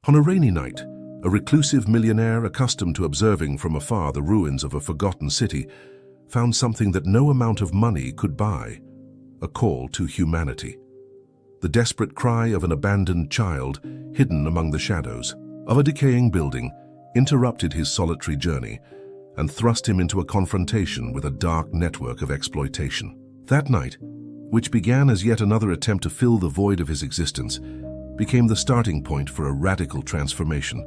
On a rainy night, a reclusive millionaire accustomed to observing from afar the ruins of a forgotten city found something that no amount of money could buy: a call to humanity. The desperate cry of an abandoned child hidden among the shadows of a decaying building interrupted his solitary journey and thrust him into a confrontation with a dark network of exploitation. That night, which began as yet another attempt to fill the void of his existence, became the starting point for a radical transformation.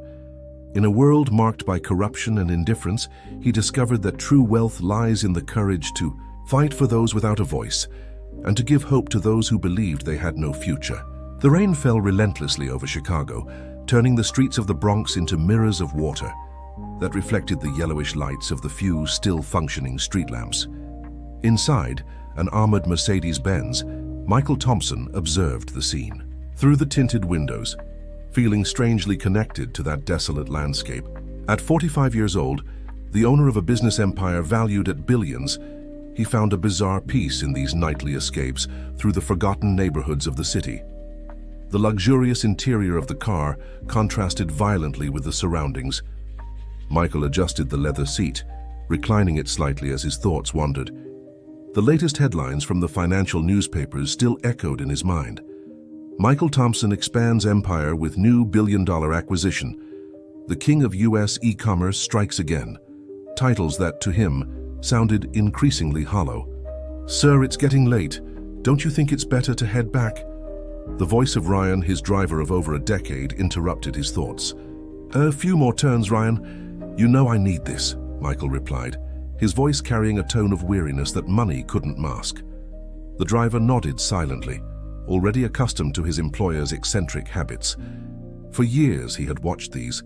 In a world marked by corruption and indifference, he discovered that true wealth lies in the courage to fight for those without a voice and to give hope to those who believed they had no future. The rain fell relentlessly over Chicago, turning the streets of the Bronx into mirrors of water that reflected the yellowish lights of the few still functioning street lamps. Inside an armored Mercedes-Benz, Michael Thompson observed the scene through the tinted windows, feeling strangely connected to that desolate landscape. At 45 years old, the owner of a business empire valued at billions, he found a bizarre peace in these nightly escapes through the forgotten neighborhoods of the city. The luxurious interior of the car contrasted violently with the surroundings. Michael adjusted the leather seat, reclining it slightly as his thoughts wandered. The latest headlines from the financial newspapers still echoed in his mind. Michael Thompson expands empire with new billion-dollar acquisition. The king of U.S. e-commerce strikes again. Titles that, to him, sounded increasingly hollow. "Sir, it's getting late. Don't you think it's better to head back?" The voice of Ryan, his driver of over a decade, interrupted his thoughts. "A few more turns, Ryan. You know I need this," Michael replied, his voice carrying a tone of weariness that money couldn't mask. The driver nodded silently, already accustomed to his employer's eccentric habits. For years he had watched these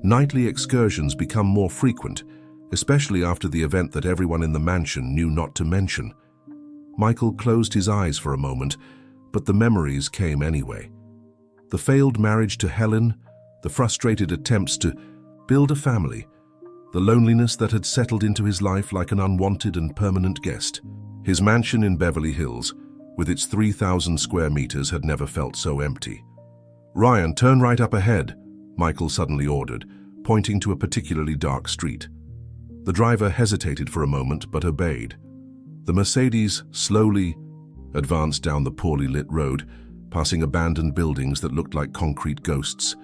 nightly excursions become more frequent, especially after the event that everyone in the mansion knew not to mention. Michael closed his eyes for a moment, but the memories came anyway. The failed marriage to Helen, the frustrated attempts to build a family, the loneliness that had settled into his life like an unwanted and permanent guest. His mansion in Beverly Hills, with its 3,000 square meters, had never felt so empty. "Ryan, turn right up ahead," Michael suddenly ordered, pointing to a particularly dark street. The driver hesitated for a moment but obeyed. The Mercedes slowly advanced down the poorly lit road, passing abandoned buildings that looked like concrete ghosts.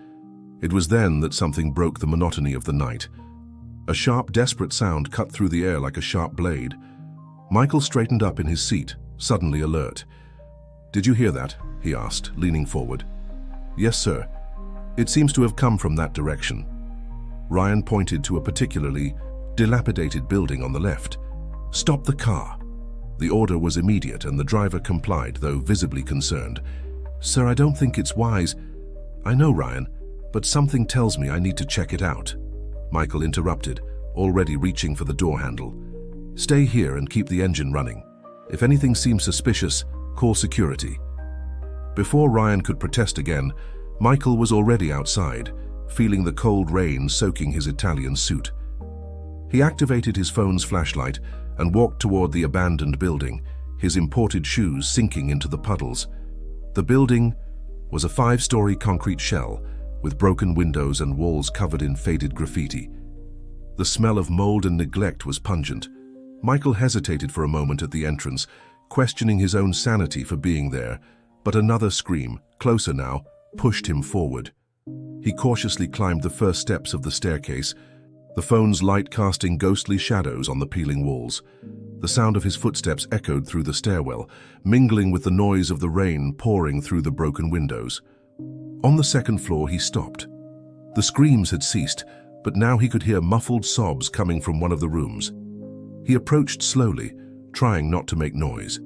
It was then that something broke the monotony of the night. A sharp, desperate sound cut through the air like a sharp blade. Michael straightened up in his seat, suddenly alert. "Did you hear that?" he asked, leaning forward. "Yes, sir. It seems to have come from that direction." Ryan pointed to a particularly dilapidated building on the left. "Stop the car." The order was immediate and the driver complied, though visibly concerned. "Sir, I don't think it's wise." "I know, Ryan, but something tells me I need to check it out," Michael interrupted, already reaching for the door handle. "Stay here and keep the engine running. If anything seems suspicious, call security." Before Ryan could protest again, Michael was already outside, feeling the cold rain soaking his Italian suit. He activated his phone's flashlight and walked toward the abandoned building, his imported shoes sinking into the puddles. The building was a 5-story concrete shell, with broken windows and walls covered in faded graffiti. The smell of mold and neglect was pungent. Michael hesitated for a moment at the entrance, questioning his own sanity for being there, but another scream, closer now, pushed him forward. He cautiously climbed the first steps of the staircase, the phone's light casting ghostly shadows on the peeling walls. The sound of his footsteps echoed through the stairwell, mingling with the noise of the rain pouring through the broken windows. On the second floor he stopped. The screams had ceased, but now he could hear muffled sobs coming from one of the rooms. He approached slowly, trying not to make noise.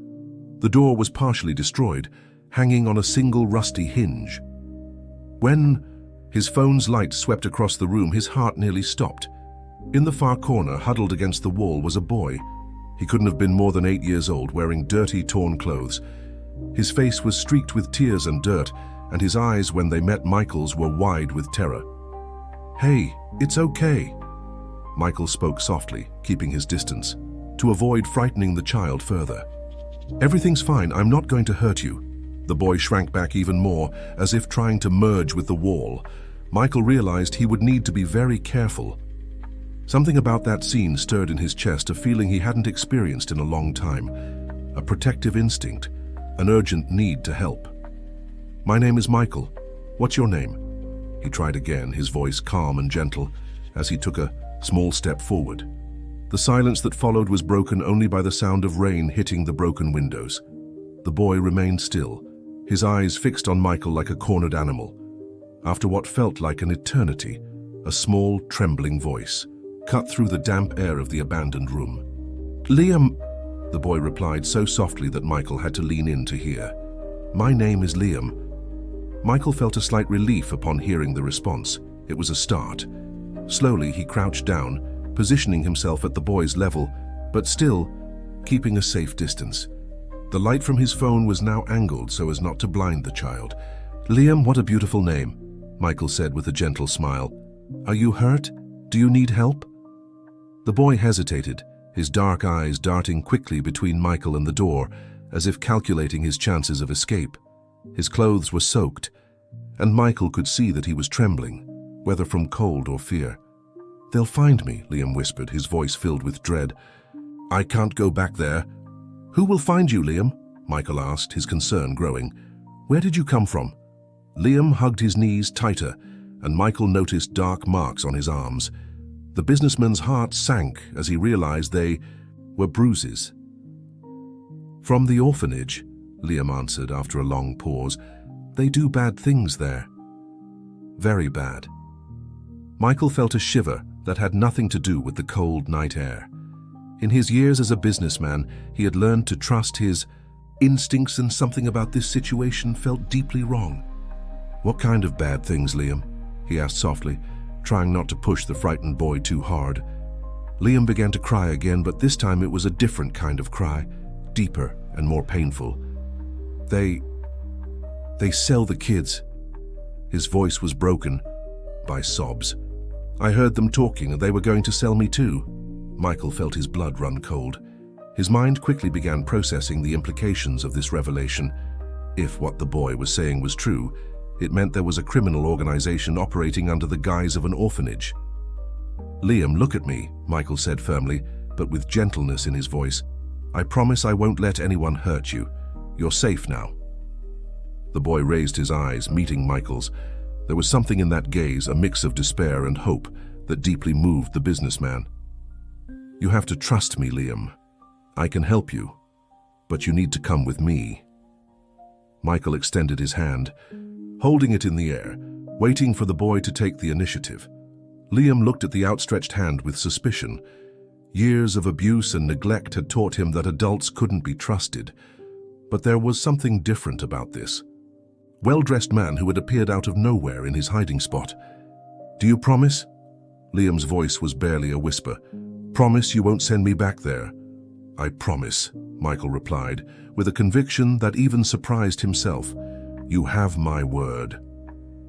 The door was partially destroyed, hanging on a single rusty hinge. When his phone's light swept across the room, his heart nearly stopped. In the far corner, huddled against the wall, was a boy. He couldn't have been more than 8 years old, wearing dirty, torn clothes. His face was streaked with tears and dirt, and his eyes, when they met Michael's, were wide with terror. "Hey, it's okay." Michael spoke softly, keeping his distance, to avoid frightening the child further. "Everything's fine, I'm not going to hurt you." The boy shrank back even more, as if trying to merge with the wall. Michael realized he would need to be very careful. Something about that scene stirred in his chest a feeling he hadn't experienced in a long time. A protective instinct, an urgent need to help. "My name is Michael. What's your name?" He tried again, his voice calm and gentle, as he took a small step forward. The silence that followed was broken only by the sound of rain hitting the broken windows. The boy remained still, his eyes fixed on Michael like a cornered animal. After what felt like an eternity, a small, trembling voice cut through the damp air of the abandoned room. "Liam," the boy replied so softly that Michael had to lean in to hear. "My name is Liam." Michael felt a slight relief upon hearing the response. It was a start. Slowly, he crouched down, positioning himself at the boy's level, but still keeping a safe distance. The light from his phone was now angled so as not to blind the child. "Liam, what a beautiful name," Michael said with a gentle smile. "Are you hurt? Do you need help?" The boy hesitated, his dark eyes darting quickly between Michael and the door, as if calculating his chances of escape. His clothes were soaked, and Michael could see that he was trembling, whether from cold or fear. "They'll find me," Liam whispered, his voice filled with dread. "I can't go back there." "Who will find you, Liam?" Michael asked, his concern growing. "Where did you come from?" Liam hugged his knees tighter, and Michael noticed dark marks on his arms. The businessman's heart sank as he realized they were bruises. "From the orphanage," Liam answered after a long pause. "They do bad things there. Very bad." Michael felt a shiver that had nothing to do with the cold night air. In his years as a businessman, he had learned to trust his instincts, and something about this situation felt deeply wrong. "What kind of bad things, Liam?" he asked softly, trying not to push the frightened boy too hard. Liam began to cry again, but this time it was a different kind of cry, deeper and more painful. They sell the kids." His voice was broken by sobs. "I heard them talking, and they were going to sell me too." Michael felt his blood run cold. His mind quickly began processing the implications of this revelation. If what the boy was saying was true, it meant there was a criminal organization operating under the guise of an orphanage. "Liam, look at me," Michael said firmly, but with gentleness in his voice. "I promise I won't let anyone hurt you. You're safe now." The boy raised his eyes, meeting Michael's. There was something in that gaze, a mix of despair and hope, that deeply moved the businessman. "You have to trust me, Liam. I can help you, but you need to come with me." Michael extended his hand, holding it in the air, waiting for the boy to take the initiative. Liam looked at the outstretched hand with suspicion. Years of abuse and neglect had taught him that adults couldn't be trusted. But there was something different about this well-dressed man who had appeared out of nowhere in his hiding spot. "Do you promise?" Liam's voice was barely a whisper. "Promise you won't send me back there?" "I promise," Michael replied, with a conviction that even surprised himself. "You have my word."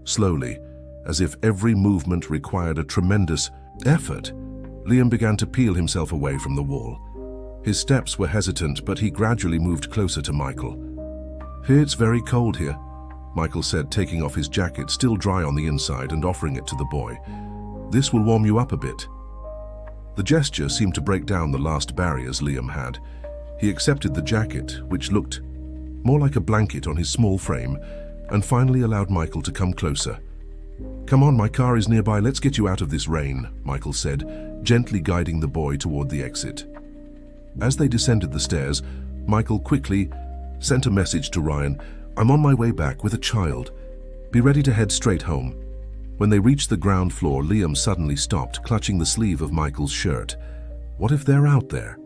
Slowly, as if every movement required a tremendous effort, Liam began to peel himself away from the wall. His steps were hesitant, but he gradually moved closer to Michael. "It's very cold here," Michael said, taking off his jacket, still dry on the inside, and offering it to the boy. "This will warm you up a bit." The gesture seemed to break down the last barriers Liam had. He accepted the jacket, which looked more like a blanket on his small frame, and finally allowed Michael to come closer. "Come on, my car is nearby. Let's get you out of this rain," Michael said, gently guiding the boy toward the exit. As they descended the stairs, Michael quickly sent a message to Ryan. "I'm on my way back with a child. Be ready to head straight home." When they reached the ground floor, Liam suddenly stopped, clutching the sleeve of Michael's shirt. "What if they're out there?"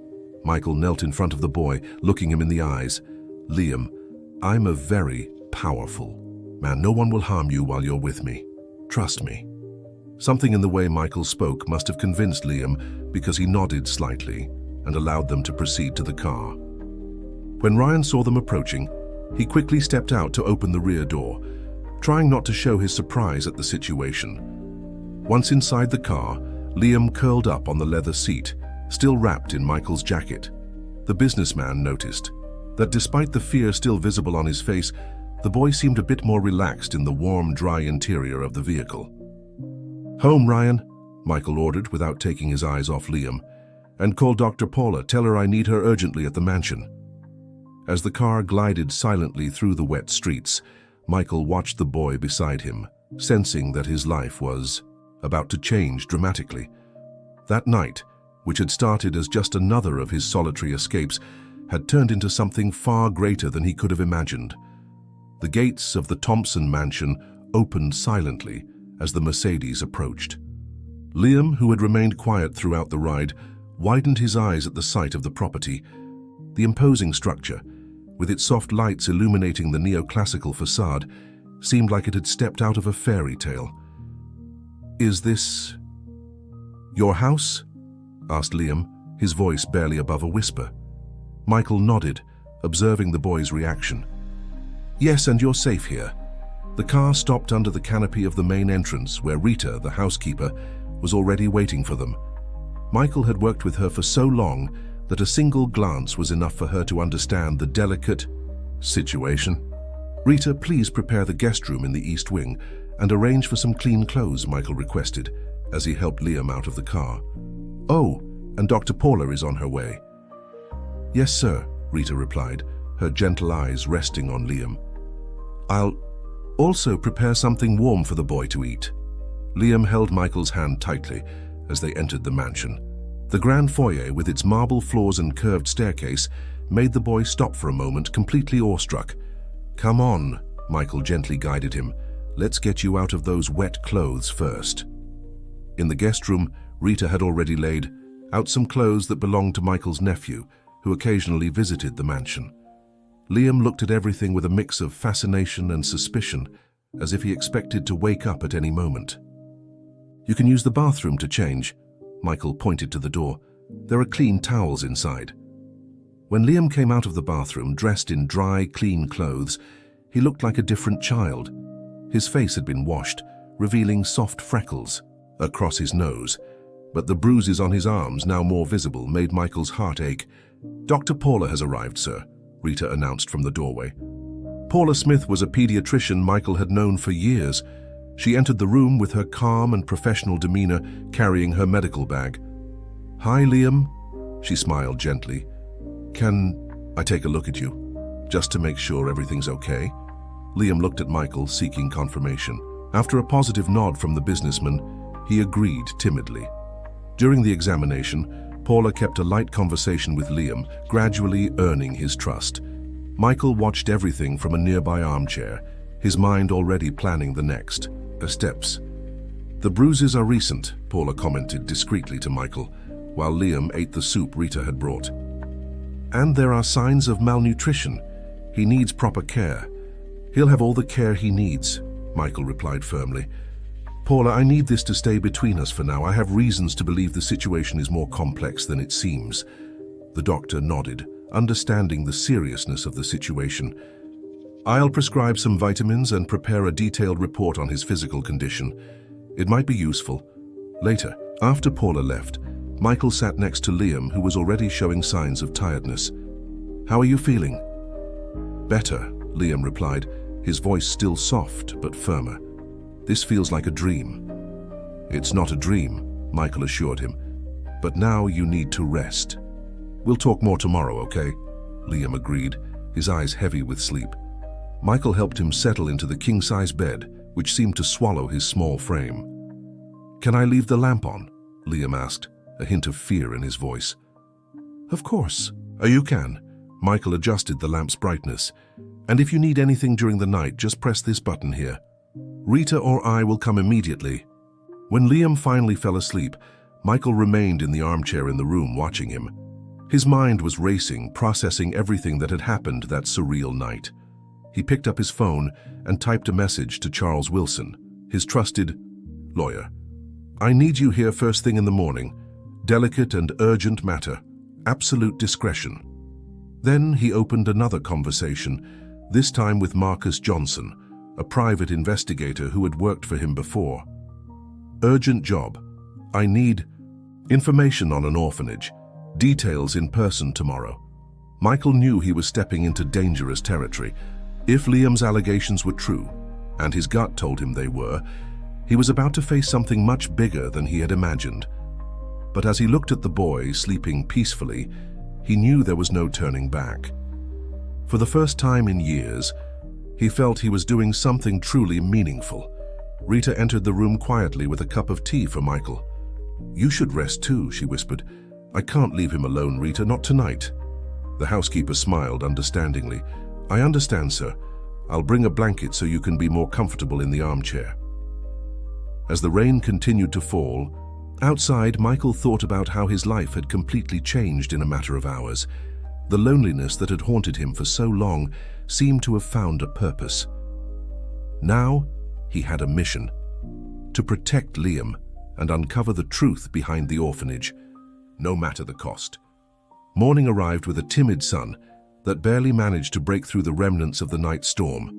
Michael knelt in front of the boy, looking him in the eyes. "Liam, I'm a very powerful man. No one will harm you while you're with me. Trust me." Something in the way Michael spoke must have convinced Liam, because he nodded slightly and allowed them to proceed to the car. When Ryan saw them approaching, he quickly stepped out to open the rear door, trying not to show his surprise at the situation. Once inside the car, Liam curled up on the leather seat, still wrapped in Michael's jacket. The businessman noticed that despite the fear still visible on his face, the boy seemed a bit more relaxed in the warm, dry interior of the vehicle. "Home, Ryan," Michael ordered without taking his eyes off Liam. "And call Dr. Paula. Tell her I need her urgently at the mansion." As the car glided silently through the wet streets, Michael watched the boy beside him, sensing that his life was about to change dramatically. That night, which had started as just another of his solitary escapes, had turned into something far greater than he could have imagined. The gates of the Thompson mansion opened silently as the Mercedes approached. Liam, who had remained quiet throughout the ride, widened his eyes at the sight of the property. The imposing structure, with its soft lights illuminating the neoclassical facade, seemed like it had stepped out of a fairy tale. "Is this your house?" asked Liam, his voice barely above a whisper. Michael nodded, observing the boy's reaction. "Yes, and you're safe here." The car stopped under the canopy of the main entrance, where Rita, the housekeeper, was already waiting for them. Michael had worked with her for so long that a single glance was enough for her to understand the delicate situation. "Rita, please prepare the guest room in the east wing and arrange for some clean clothes," Michael requested as he helped Liam out of the car. "Oh, and Dr. Paula is on her way." "Yes, sir," Rita replied, her gentle eyes resting on Liam. "I'll also prepare something warm for the boy to eat." Liam held Michael's hand tightly as they entered the mansion. The grand foyer, with its marble floors and curved staircase, made the boy stop for a moment, completely awestruck. "Come on," Michael gently guided him. "Let's get you out of those wet clothes first." In the guest room, Rita had already laid out some clothes that belonged to Michael's nephew, who occasionally visited the mansion. Liam looked at everything with a mix of fascination and suspicion, as if he expected to wake up at any moment. "You can use the bathroom to change," Michael pointed to the door. "There are clean towels inside." When Liam came out of the bathroom, dressed in dry, clean clothes, he looked like a different child. His face had been washed, revealing soft freckles across his nose, but the bruises on his arms, now more visible, made Michael's heart ache. "Dr. Paula has arrived, sir," Rita announced from the doorway. Paula Smith was a pediatrician Michael had known for years. She entered the room with her calm and professional demeanor, carrying her medical bag. "Hi, Liam," she smiled gently. "Can I take a look at you, just to make sure everything's okay?" Liam looked at Michael, seeking confirmation. After a positive nod from the businessman, he agreed timidly. During the examination, Paula kept a light conversation with Liam, gradually earning his trust. Michael watched everything from a nearby armchair, his mind already planning the next steps. "The bruises are recent," Paula commented discreetly to Michael, while Liam ate the soup Rita had brought. "And there are signs of malnutrition. He needs proper care." "He'll have all the care he needs," Michael replied firmly. "Paula, I need this to stay between us for now. I have reasons to believe the situation is more complex than it seems." The doctor nodded, understanding the seriousness of the situation. "I'll prescribe some vitamins and prepare a detailed report on his physical condition. It might be useful later." After Paula left, Michael sat next to Liam, who was already showing signs of tiredness. "How are you feeling?" "Better," Liam replied, his voice still soft but firmer. "This feels like a dream." "It's not a dream," Michael assured him. "But now you need to rest." "We'll talk more tomorrow, okay?" Liam agreed, his eyes heavy with sleep. Michael helped him settle into the king-size bed, which seemed to swallow his small frame. "Can I leave the lamp on?" Liam asked, a hint of fear in his voice. "Of course." "You can." Michael adjusted the lamp's brightness. "And if you need anything during the night, just press this button here. Rita or I will come immediately." When Liam finally fell asleep, Michael remained in the armchair in the room watching him. His mind was racing, processing everything that had happened that surreal night. He picked up his phone and typed a message to Charles Wilson, his trusted lawyer. "I need you here first thing in the morning. Delicate and urgent matter. Absolute discretion." Then he opened another conversation, this time with Marcus Johnson, a private investigator who had worked for him before. "Urgent job. I need information on an orphanage. Details in person tomorrow." Michael knew he was stepping into dangerous territory. If Liam's allegations were true, and his gut told him they were, He was about to face something much bigger than he had imagined. But as he looked at the boy sleeping peacefully, he knew there was no turning back. For the first time in years, he felt he was doing something truly meaningful. Rita entered the room quietly with a cup of tea for Michael. "You should rest too," she whispered. "I can't leave him alone, Rita, not tonight." The housekeeper smiled understandingly. "I understand, sir. I'll bring a blanket so you can be more comfortable in the armchair." As the rain continued to fall, outside, Michael thought about how his life had completely changed in a matter of hours. The loneliness that had haunted him for so long seemed to have found a purpose. Now, he had a mission: to protect Liam and uncover the truth behind the orphanage, no matter the cost. Morning arrived with a timid sun that barely managed to break through the remnants of the night storm.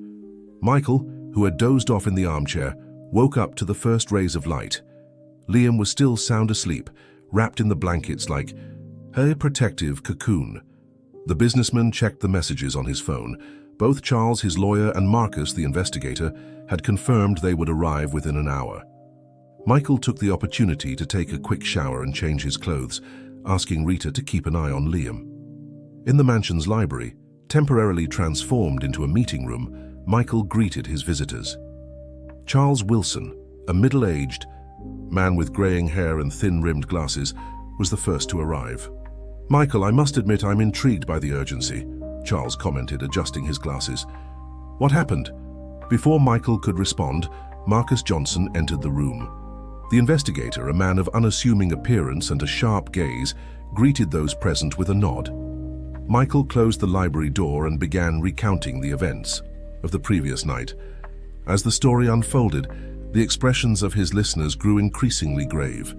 Michael, who had dozed off in the armchair, woke up to the first rays of light. Liam was still sound asleep, wrapped in the blankets like a protective cocoon. The businessman checked the messages on his phone. Both Charles, his lawyer, and Marcus, the investigator, had confirmed they would arrive within an hour. Michael took the opportunity to take a quick shower and change his clothes, asking Rita to keep an eye on Liam. In the mansion's library, temporarily transformed into a meeting room, Michael greeted his visitors. Charles Wilson, a middle-aged man with graying hair and thin-rimmed glasses, was the first to arrive. "Michael, I must admit I'm intrigued by the urgency," Charles commented, adjusting his glasses. "What happened?" Before Michael could respond, Marcus Johnson entered the room. The investigator, a man of unassuming appearance and a sharp gaze, greeted those present with a nod. Michael closed the library door and began recounting the events of the previous night. As the story unfolded, the expressions of his listeners grew increasingly grave.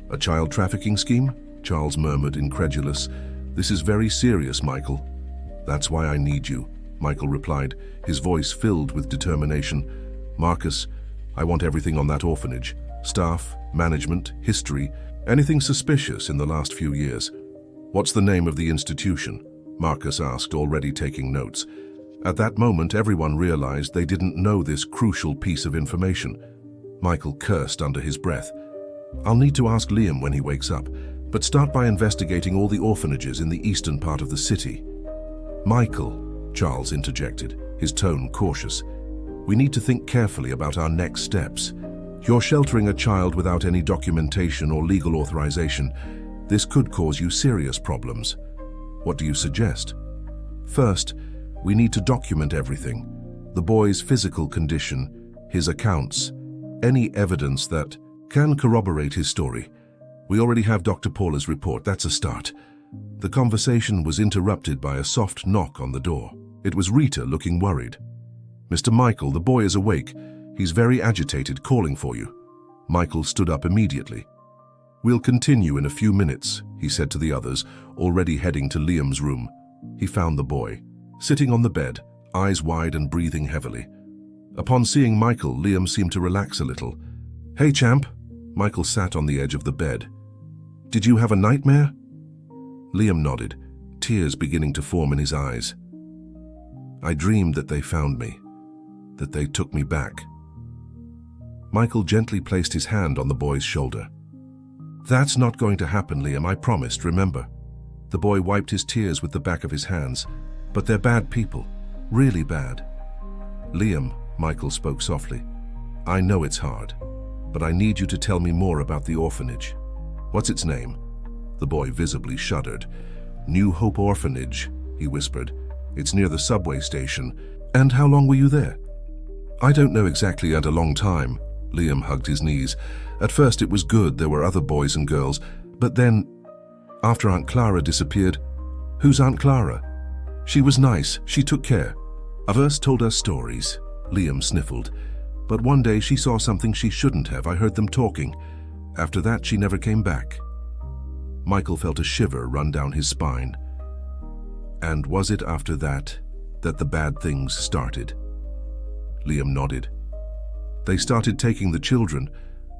"A child trafficking scheme?" Charles murmured, incredulous. "This is very serious, Michael." "That's why I need you," Michael replied, his voice filled with determination. "Marcus, I want everything on that orphanage. Staff, management, history, anything suspicious in the last few years." "What's the name of the institution?" Marcus asked, already taking notes. At that moment, everyone realized they didn't know this crucial piece of information. Michael cursed under his breath. "I'll need to ask Liam when he wakes up, but start by investigating all the orphanages in the eastern part of the city." "Michael," Charles interjected, his tone cautious, "we need to think carefully about our next steps. You're sheltering a child without any documentation or legal authorization. This could cause you serious problems. What do you suggest?" "First, we need to document everything. The boy's physical condition, his accounts, any evidence that can corroborate his story. We already have Dr. Paula's report. That's a start." The conversation was interrupted by a soft knock on the door. It was Rita, looking worried. "Mr. Michael, the boy is awake. He's very agitated, calling for you." Michael stood up immediately. "We'll continue in a few minutes," he said to the others, already heading to Liam's room. He found the boy, sitting on the bed, eyes wide and breathing heavily. Upon seeing Michael, Liam seemed to relax a little. "Hey, champ." Michael sat on the edge of the bed. "Did you have a nightmare?" Liam nodded, tears beginning to form in his eyes. "I dreamed that they found me, that they took me back." Michael gently placed his hand on the boy's shoulder. "That's not going to happen, Liam, I promised, remember." The boy wiped his tears with the back of his hands. "But they're bad people, really bad." "Liam," Michael spoke softly, "I know it's hard, but I need you to tell me more about the orphanage. What's its name?" The boy visibly shuddered. "New Hope Orphanage," he whispered. "It's near the subway station." "And how long were you there?" "I don't know exactly, and a long time." Liam hugged his knees. "At first it was good, there were other boys and girls, but then, after Aunt Clara disappeared..." "Who's Aunt Clara?" "She was nice, she took care of us, told us stories." Liam sniffled. "But one day she saw something she shouldn't have. I heard them talking. After that, she never came back." Michael felt a shiver run down his spine. "And was it after that the bad things started?" Liam nodded. "They started taking the children.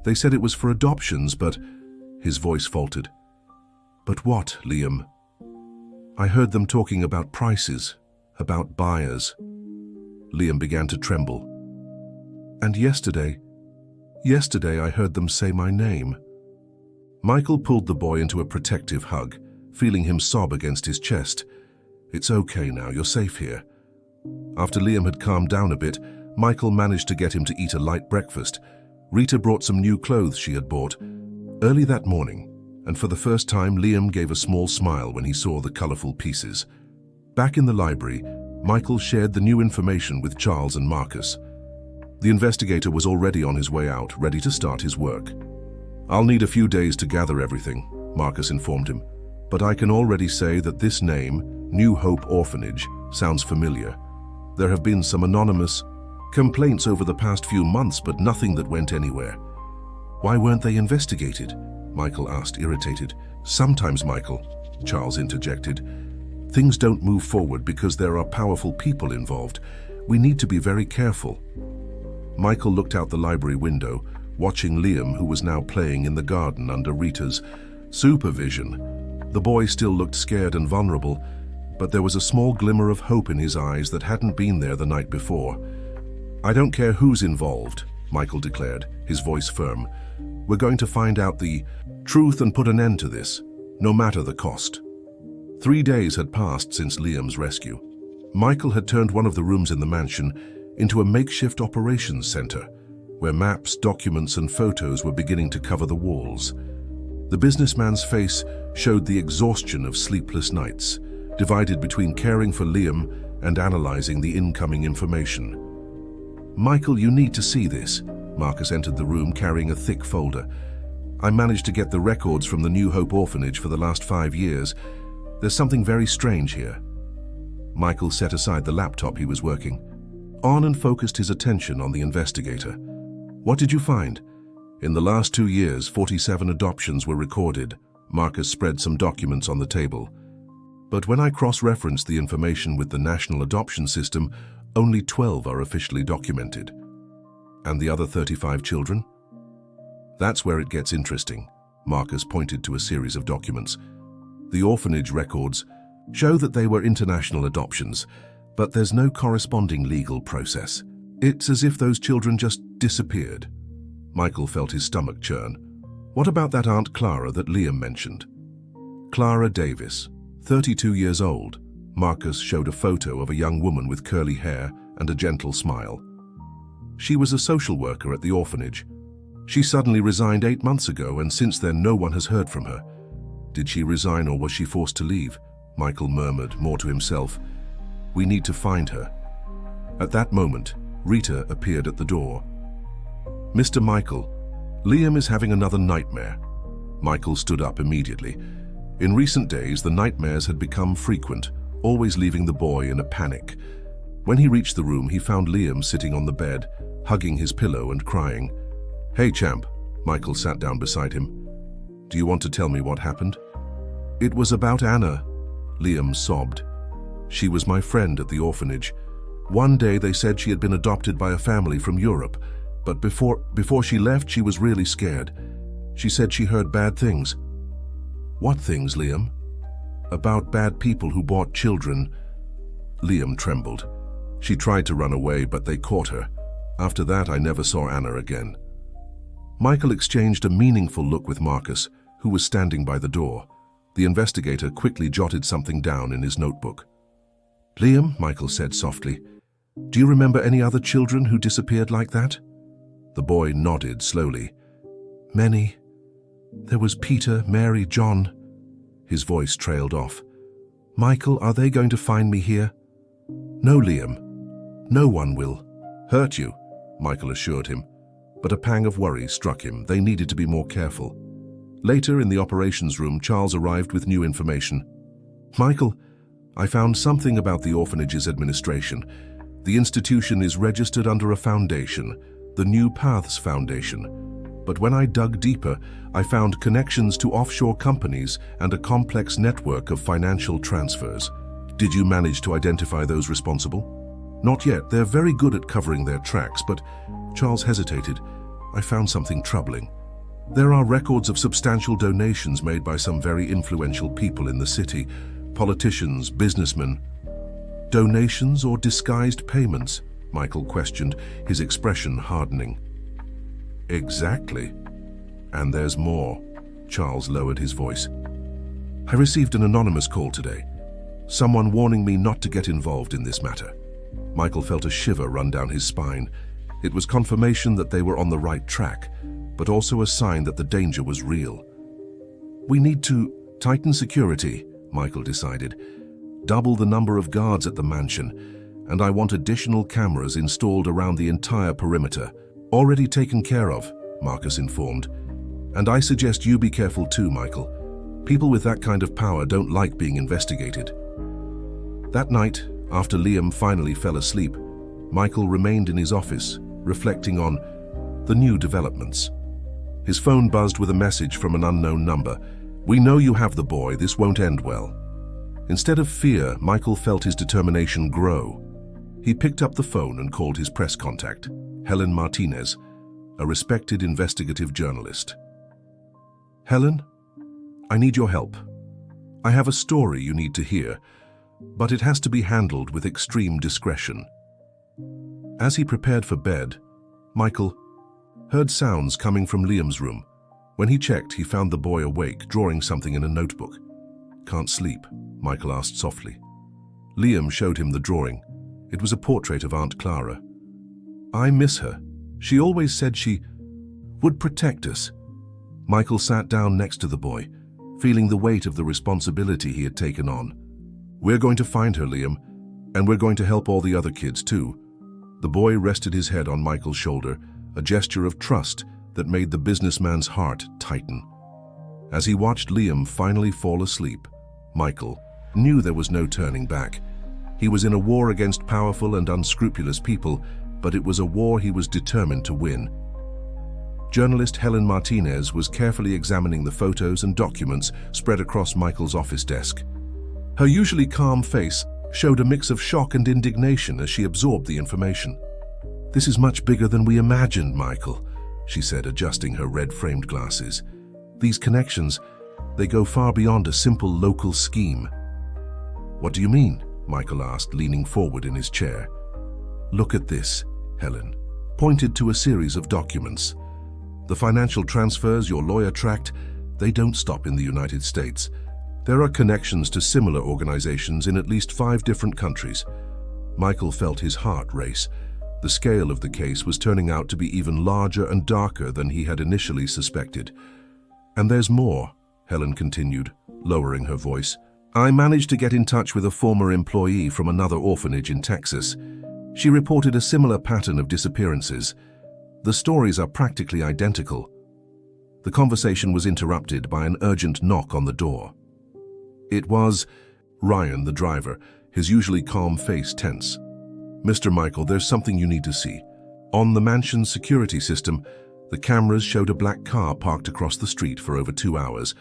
They said it was for adoptions, but..." His voice faltered. "But what, Liam?" "I heard them talking about prices, about buyers." Liam began to tremble. "And yesterday..." Yesterday I heard them say my name. Michael pulled the boy into a protective hug, feeling him sob against his chest. It's okay now, you're safe here. After Liam had calmed down a bit, Michael managed to get him to eat a light breakfast. Rita brought some new clothes she had bought early that morning, and for the first time Liam gave a small smile when he saw the colorful pieces. Back in the library, Michael shared the new information with Charles and Marcus. The investigator was already on his way out, ready to start his work. I'll need a few days to gather everything, Marcus informed him, but I can already say that this name, New Hope Orphanage, sounds familiar. There have been some anonymous complaints over the past few months, but nothing that went anywhere. Why weren't they investigated? Michael asked, irritated. Sometimes, Michael, Charles interjected, things don't move forward because there are powerful people involved. We need to be very careful. Michael looked out the library window, watching Liam, who was now playing in the garden under Rita's supervision. The boy still looked scared and vulnerable, but there was a small glimmer of hope in his eyes that hadn't been there the night before. I don't care who's involved, Michael declared, his voice firm. We're going to find out the truth and put an end to this, no matter the cost. 3 days had passed since Liam's rescue. Michael had turned one of the rooms in the mansion into a makeshift operations center, where maps, documents, and photos were beginning to cover the walls. The businessman's face showed the exhaustion of sleepless nights, divided between caring for Liam and analyzing the incoming information. Michael, you need to see this. Marcus entered the room carrying a thick folder. I managed to get the records from the New Hope Orphanage for the last 5 years. There's something very strange here. Michael set aside the laptop he was working on and focused his attention on the investigator. What did you find? In the last 2 years, 47 adoptions were recorded. Marcus spread some documents on the table. But when I cross-referenced the information with the National Adoption System, only 12 are officially documented. And the other 35 children? That's where it gets interesting. Marcus pointed to a series of documents. The orphanage records show that they were international adoptions, but there's no corresponding legal process. It's as if those children just disappeared. Michael felt his stomach churn. What about that Aunt Clara that Liam mentioned? Clara Davis, 32 years old. Marcus showed a photo of a young woman with curly hair and a gentle smile. She was a social worker at the orphanage. She suddenly resigned 8 months ago, and since then no one has heard from her. Did she resign or was she forced to leave? Michael murmured, more to himself. We need to find her. At that moment, Rita appeared at the door. Mr. Michael, Liam is having another nightmare. Michael stood up immediately. In recent days, the nightmares had become frequent, always leaving the boy in a panic. When he reached the room, he found Liam sitting on the bed, hugging his pillow and crying. Hey, champ. Michael sat down beside him. Do you want to tell me what happened? It was about Anna, Liam sobbed. She was my friend at the orphanage. One day they said she had been adopted by a family from Europe, but before she left, she was really scared. She said she heard bad things. What things, Liam? About bad people who bought children. Liam trembled. She tried to run away, but they caught her. After that, I never saw Anna again. Michael exchanged a meaningful look with Marcus, who was standing by the door. The investigator quickly jotted something down in his notebook. Liam, Michael said softly, do you remember any other children who disappeared like that? The boy nodded slowly. Many. There was Peter, Mary, John. His voice trailed off. Michael, are they going to find me here? No, Liam. No one will hurt you, Michael assured him. But a pang of worry struck him. They needed to be more careful. Later, in the operations room, Charles arrived with new information. Michael, I found something about the orphanage's administration. The institution is registered under a foundation, the New Paths Foundation. But when I dug deeper, I found connections to offshore companies and a complex network of financial transfers. Did you manage to identify those responsible? Not yet. They're very good at covering their tracks, but Charles hesitated. I found something troubling. There are records of substantial donations made by some very influential people in the city, politicians, businessmen. Donations or disguised payments? Michael questioned, his expression hardening. Exactly. And there's more. Charles lowered his voice. I received an anonymous call today. Someone warning me not to get involved in this matter. Michael felt a shiver run down his spine. It was confirmation that they were on the right track, but also a sign that the danger was real. We need to tighten security, Michael decided. Double the number of guards at the mansion, and I want additional cameras installed around the entire perimeter. Already taken care of, Marcus informed. And I suggest you be careful too, Michael. People with that kind of power don't like being investigated. That night, after Liam finally fell asleep, Michael remained in his office, reflecting on the new developments. His phone buzzed with a message from an unknown number. We know you have the boy, this won't end well. Instead of fear, Michael felt his determination grow. He picked up the phone and called his press contact, Helen Martinez, a respected investigative journalist. Helen, I need your help. I have a story you need to hear, but it has to be handled with extreme discretion. As he prepared for bed, Michael heard sounds coming from Liam's room. When he checked, he found the boy awake, drawing something in a notebook. Can't sleep? Michael asked softly. Liam showed him the drawing. It was a portrait of Aunt Clara. I miss her. She always said she would protect us. Michael sat down next to the boy, feeling the weight of the responsibility he had taken on. We're going to find her, Liam, and we're going to help all the other kids too. The boy rested his head on Michael's shoulder, a gesture of trust that made the businessman's heart tighten. As he watched Liam finally fall asleep, Michael knew there was no turning back. He was in a war against powerful and unscrupulous people, but it was a war he was determined to win. Journalist Helen Martinez was carefully examining the photos and documents spread across Michael's office desk. Her usually calm face showed a mix of shock and indignation as she absorbed the information. This is much bigger than we imagined, Michael, she said, adjusting her red-framed glasses. These connections, they go far beyond a simple local scheme. What do you mean? Michael asked, leaning forward in his chair. Look at this, Helen pointed to a series of documents. The financial transfers your lawyer tracked, they don't stop in the United States. There are connections to similar organizations in at least 5 different countries. Michael felt his heart race. The scale of the case was turning out to be even larger and darker than he had initially suspected. And there's more, Helen continued, lowering her voice. I managed to get in touch with a former employee from another orphanage in Texas. She reported a similar pattern of disappearances. The stories are practically identical. The conversation was interrupted by an urgent knock on the door. It was Ryan, the driver, his usually calm face tense. Mr. Michael, there's something you need to see. On the mansion's security system, the cameras showed a black car parked across the street for over 2 hours.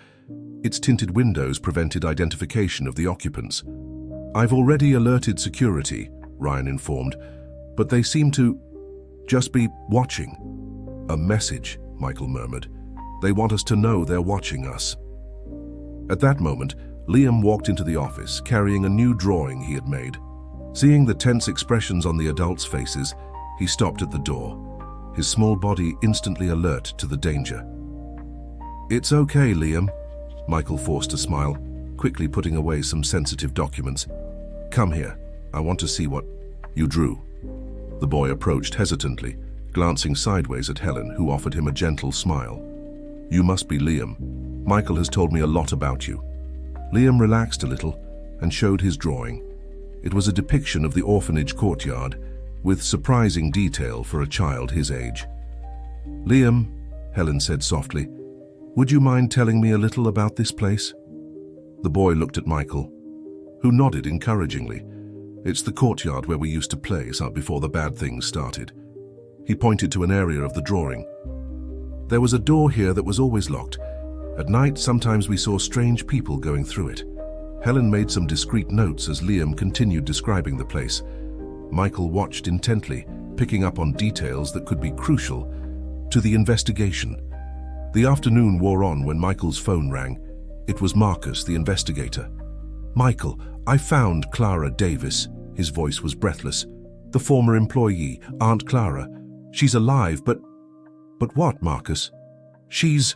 Its tinted windows prevented identification of the occupants. I've already alerted security, Ryan informed, but they seem to just be watching. A message, Michael murmured. They want us to know they're watching us. At that moment, Liam walked into the office, carrying a new drawing he had made. Seeing the tense expressions on the adults' faces, he stopped at the door, his small body instantly alert to the danger. It's okay, Liam. Michael forced a smile, quickly putting away some sensitive documents. Come here. I want to see what you drew. The boy approached hesitantly, glancing sideways at Helen, who offered him a gentle smile. You must be Liam. Michael has told me a lot about you. Liam relaxed a little and showed his drawing. It was a depiction of the orphanage courtyard, with surprising detail for a child his age. Liam, Helen said softly, would you mind telling me a little about this place? The boy looked at Michael, who nodded encouragingly. It's the courtyard where we used to play before the bad things started. He pointed to an area of the drawing. There was a door here that was always locked. At night, sometimes we saw strange people going through it. Helen made some discreet notes as Liam continued describing the place. Michael watched intently, picking up on details that could be crucial to the investigation. The afternoon wore on when Michael's phone rang. It was Marcus, the investigator. Michael, I found Clara Davis. His voice was breathless. The former employee, Aunt Clara. She's alive, but But what, Marcus? She's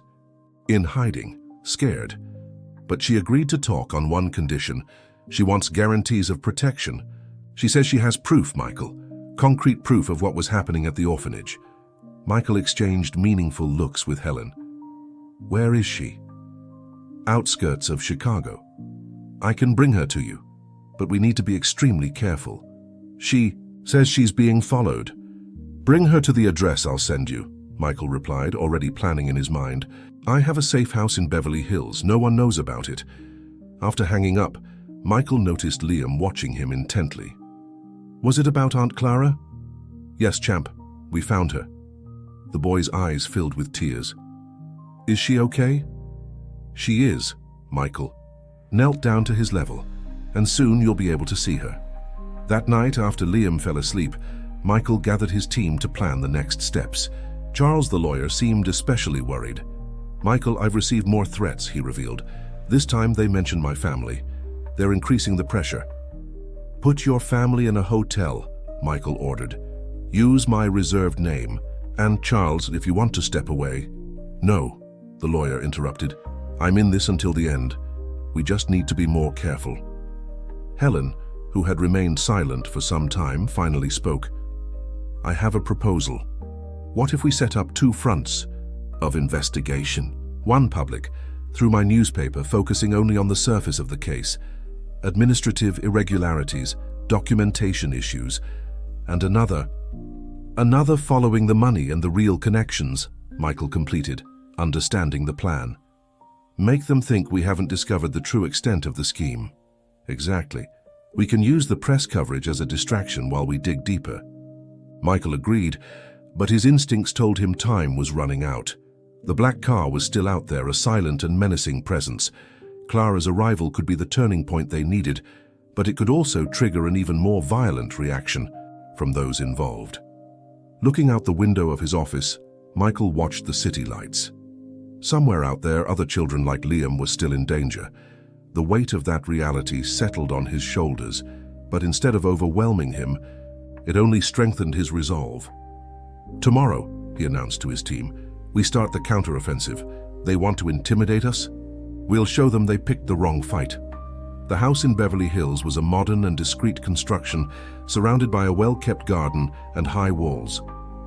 in hiding, scared. But she agreed to talk on one condition. She wants guarantees of protection. She says she has proof, Michael. Concrete proof of what was happening at the orphanage. Michael exchanged meaningful looks with Helen. Where is she? Outskirts of Chicago. I can bring her to you, but we need to be extremely careful. She says she's being followed. Bring her to the address I'll send you, Michael replied, already planning in his mind. I have a safe house in Beverly Hills. No one knows about it. After hanging up, Michael noticed Liam watching him intently. Was it about Aunt Clara? Yes, champ. We found her. The boy's eyes filled with tears. Is she okay? She is, Michael. Knelt down to his level, and soon you'll be able to see her. That night, after Liam fell asleep, Michael gathered his team to plan the next steps. Charles, the lawyer, seemed especially worried. Michael, I've received more threats, he revealed. This time they mention my family. They're increasing the pressure. Put your family in a hotel, Michael ordered. Use my reserved name. And Charles, if you want to step away. No, the lawyer interrupted. I'm in this until the end. We just need to be more careful. Helen, who had remained silent for some time, finally spoke. I have a proposal. What if we set up two fronts of investigation? One public, through my newspaper, focusing only on the surface of the case, administrative irregularities, documentation issues, and another following the money and the real connections, Michael completed, understanding the plan. Make them think we haven't discovered the true extent of the scheme. Exactly. We can use the press coverage as a distraction while we dig deeper. Michael agreed, but his instincts told him time was running out. The black car was still out there, a silent and menacing presence. Clara's arrival could be the turning point they needed, but it could also trigger an even more violent reaction from those involved. Looking out the window of his office, Michael watched the city lights. Somewhere out there, other children like Liam were still in danger. The weight of that reality settled on his shoulders, but instead of overwhelming him, it only strengthened his resolve. Tomorrow, he announced to his team, we start the counteroffensive. They want to intimidate us? We'll show them they picked the wrong fight. The house in Beverly Hills was a modern and discreet construction, surrounded by a well-kept garden and high walls.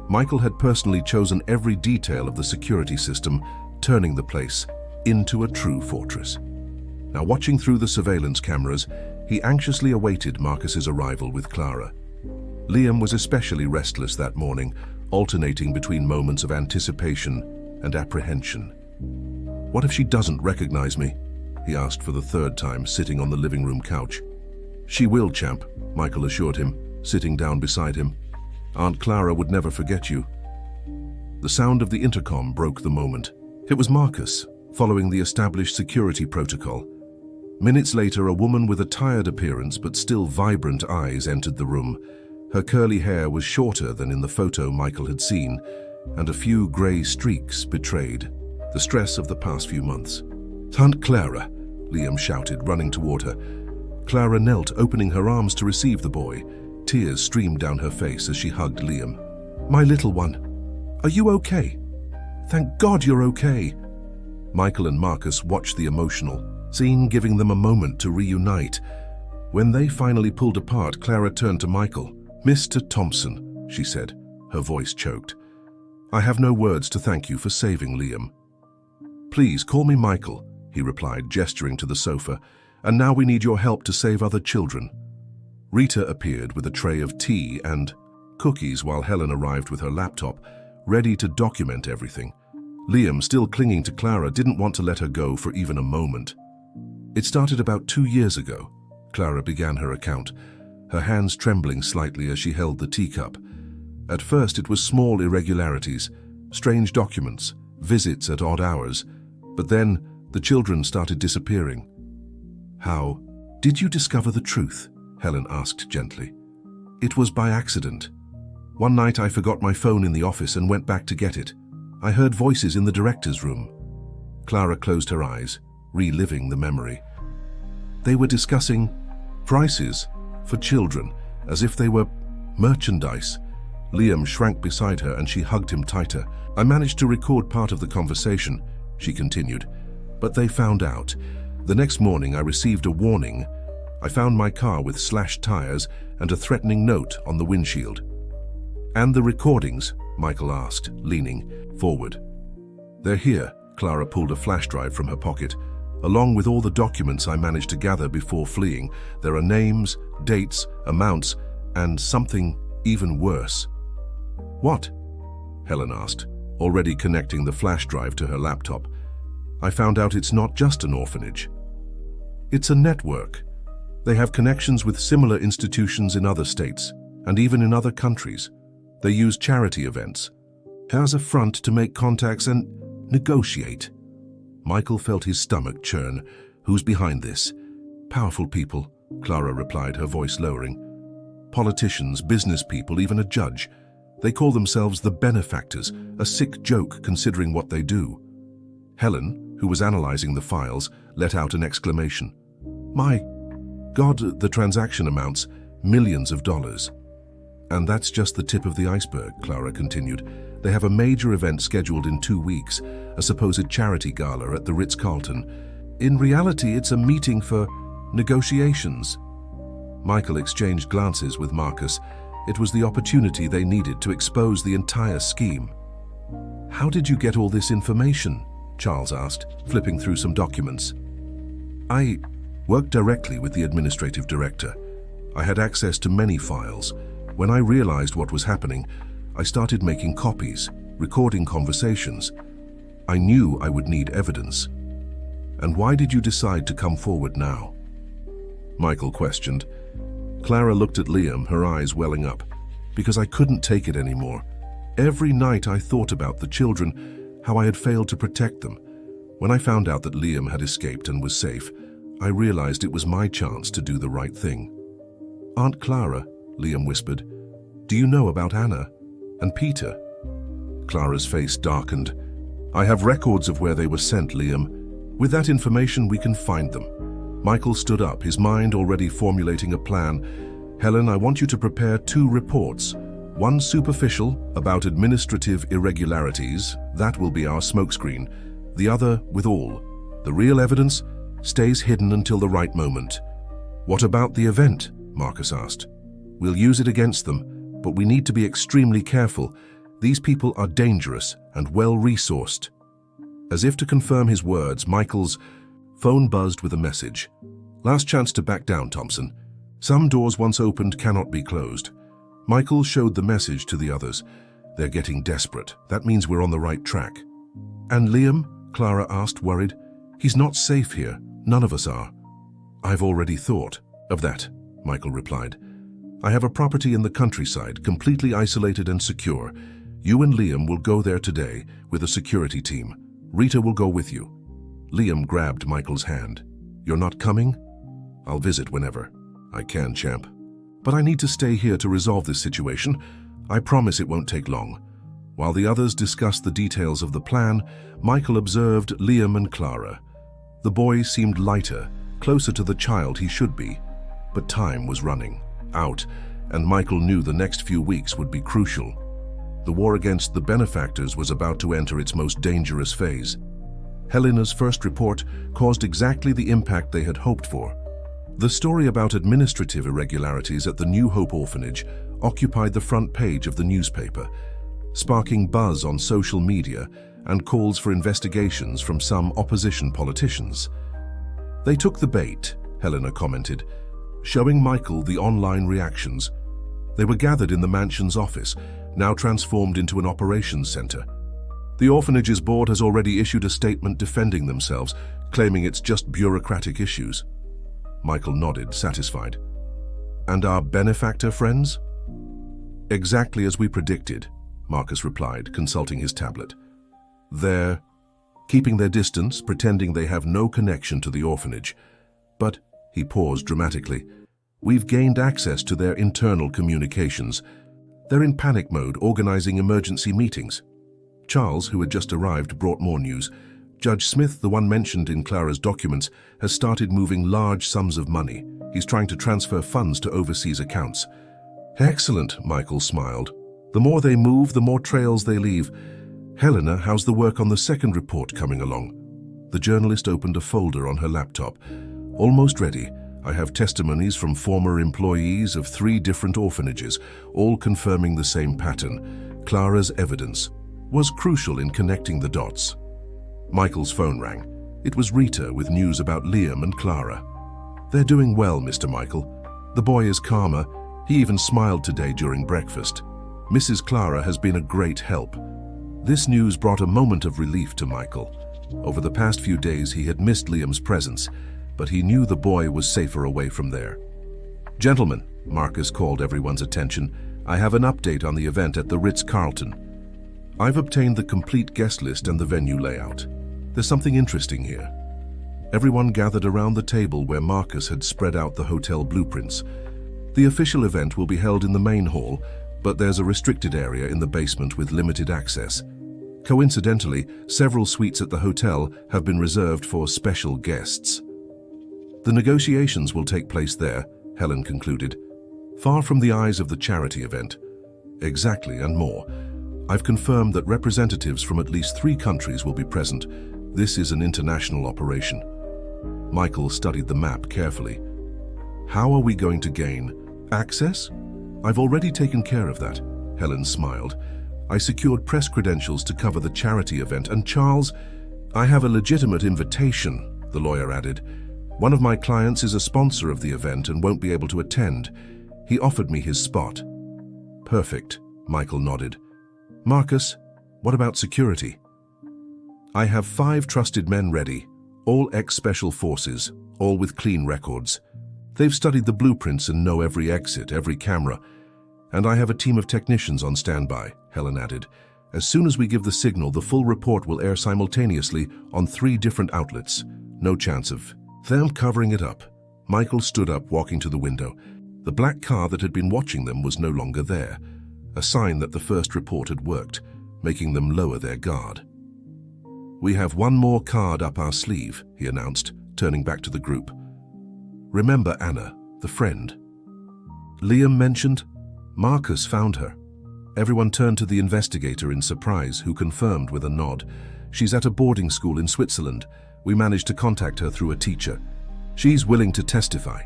Michael had personally chosen every detail of the security system, turning the place into a true fortress. Now, watching through the surveillance cameras, he anxiously awaited Marcus's arrival with Clara. Liam was especially restless that morning, alternating between moments of anticipation and apprehension. What if she doesn't recognize me? He asked for the third time, sitting on the living room couch. She will, champ, Michael assured him, sitting down beside him. Aunt Clara would never forget you. The sound of the intercom broke the moment. It was Marcus, following the established security protocol. Minutes later, a woman with a tired appearance but still vibrant eyes entered the room. Her curly hair was shorter than in the photo Michael had seen, and a few grey streaks betrayed the stress of the past few months. Aunt Clara, Liam shouted, running toward her. Clara knelt, opening her arms to receive the boy. Tears streamed down her face as she hugged Liam. My little one, are you okay? Thank God you're okay. Michael and Marcus watched the emotional scene, giving them a moment to reunite. When they finally pulled apart, Clara turned to Michael. Mr. Thompson, she said, her voice choked. I have no words to thank you for saving Liam. Please call me Michael, he replied, gesturing to the sofa. And now we need your help to save other children. Rita appeared with a tray of tea and cookies while Helen arrived with her laptop, ready to document everything. Liam, still clinging to Clara, didn't want to let her go for even a moment. It started about 2 years ago. Clara began her account, her hands trembling slightly as she held the teacup. At first it was small irregularities, strange documents, visits at odd hours, but then the children started disappearing. How did you discover the truth? Helen asked gently. It was by accident. One night I forgot my phone in the office and went back to get it. I heard voices in the director's room. Clara closed her eyes, reliving the memory. They were discussing prices for children, as if they were merchandise. Liam shrank beside her and she hugged him tighter. "I managed to record part of the conversation," she continued, "but they found out. The next morning I received a warning. I found my car with slashed tires and a threatening note on the windshield." "And the recordings?" Michael asked, leaning forward. "They're here." Clara pulled a flash drive from her pocket. "Along with all the documents I managed to gather before fleeing, there are names, dates, amounts, and something even worse." "What?" Helen asked, already connecting the flash drive to her laptop. "I found out it's not just an orphanage. It's a network. They have connections with similar institutions in other states, and even in other countries. They use charity events as a front to make contacts and negotiate." Michael felt his stomach churn. "Who's behind this?" "Powerful people," Clara replied, her voice lowering. "Politicians, business people, even a judge. They call themselves the benefactors, a sick joke considering what they do." Helen, who was analyzing the files, let out an exclamation. "My God, the transaction amounts, millions of dollars." "And that's just the tip of the iceberg," Clara continued. "They have a major event scheduled in 2 weeks, a supposed charity gala at the Ritz-Carlton. In reality, it's a meeting for negotiations." Michael exchanged glances with Marcus. It was the opportunity they needed to expose the entire scheme. "How did you get all this information?" Charles asked, flipping through some documents. "I worked directly with the administrative director. I had access to many files. When I realized what was happening, I started making copies, recording conversations. I knew I would need evidence." "And why did you decide to come forward now?" Michael questioned. Clara looked at Liam, her eyes welling up. "Because I couldn't take it anymore. Every night I thought about the children, how I had failed to protect them. When I found out that Liam had escaped and was safe, I realized it was my chance to do the right thing." "Aunt Clara," Liam whispered, "do you know about Anna and Peter?" Clara's face darkened. "I have records of where they were sent, Liam. With that information, we can find them." Michael stood up, his mind already formulating a plan. "Helen, I want you to prepare 2 reports. One superficial, about administrative irregularities. That will be our smokescreen. The other with all. The real evidence stays hidden until the right moment." "What about the event?" Marcus asked. "We'll use it against them, but we need to be extremely careful. These people are dangerous and well-resourced." As if to confirm his words, Michael's phone buzzed with a message. "Last chance to back down, Thompson. Some doors once opened cannot be closed." Michael showed the message to the others. "They're getting desperate. That means we're on the right track." "And Liam?" Clara asked, worried. "He's not safe here. None of us are." "I've already thought of that," Michael replied. "I have a property in the countryside, completely isolated and secure. You and Liam will go there today with a security team. Rita will go with you." Liam grabbed Michael's hand. "You're not coming?" "I'll visit whenever I can, champ. But I need to stay here to resolve this situation. I promise it won't take long." While the others discussed the details of the plan, Michael observed Liam and Clara. The boy seemed lighter, closer to the child he should be. But time was running out, and Michael knew the next few weeks would be crucial. The war against the benefactors was about to enter its most dangerous phase. Helena's first report caused exactly the impact they had hoped for. The story about administrative irregularities at the New Hope orphanage occupied the front page of the newspaper, sparking buzz on social media and calls for investigations from some opposition politicians. "They took the bait," Helena commented, showing Michael the online reactions. They were gathered in the mansion's office, now transformed into an operations center. The orphanage's board has already issued a statement defending themselves, claiming it's just bureaucratic issues. Michael nodded, satisfied. "And our benefactor friends?" "Exactly as we predicted," Marcus replied, consulting his tablet. "They're keeping their distance, pretending they have no connection to the orphanage. But," he paused dramatically, "we've gained access to their internal communications. They're in panic mode, organizing emergency meetings." Charles, who had just arrived, brought more news. Judge Smith, the one mentioned in Clara's documents, has started moving large sums of money. He's trying to transfer funds to overseas accounts. "Excellent," Michael smiled. The more they move, the more trails they leave. Helena, how's the work on the second report coming along? The journalist opened a folder on her laptop. Almost ready. I have testimonies from former employees of 3 different orphanages, all confirming the same pattern. Clara's evidence was crucial in connecting the dots. Michael's phone rang. It was Rita with news about Liam and Clara. They're doing well, Mr. Michael. The boy is calmer. He even smiled today during breakfast. Mrs. Clara has been a great help. This news brought a moment of relief to Michael. Over the past few days, he had missed Liam's presence, but he knew the boy was safer away from there. Gentlemen, Marcus called everyone's attention, I have an update on the event at the Ritz-Carlton. I've obtained the complete guest list and the venue layout. There's something interesting here. Everyone gathered around the table where Marcus had spread out the hotel blueprints. The official event will be held in the main hall, but there's a restricted area in the basement with limited access. Coincidentally, several suites at the hotel have been reserved for special guests. The negotiations will take place there, Helen concluded, far from the eyes of the charity event. Exactly, and more. I've confirmed that representatives from at least 3 countries will be present. This is an international operation. Michael studied the map carefully. How are we going to gain access? I've already taken care of that, Helen smiled. I secured press credentials to cover the charity event, and Charles, I have a legitimate invitation, the lawyer added. One of my clients is a sponsor of the event and won't be able to attend. He offered me his spot. Perfect, Michael nodded. Marcus, what about security? I have 5 trusted men ready, all ex-special forces, all with clean records. They've studied the blueprints and know every exit, every camera. And I have a team of technicians on standby, Helen added. As soon as we give the signal, the full report will air simultaneously on 3 different outlets. No chance of them covering it up. Michael stood up, walking to the window. The black car that had been watching them was no longer there, a sign that the first report had worked, making them lower their guard. We have one more card up our sleeve, he announced, turning back to the group. Remember Anna, the friend? Liam mentioned. Marcus found her. Everyone turned to the investigator in surprise, who confirmed with a nod. She's at a boarding school in Switzerland. We managed to contact her through a teacher. She's willing to testify.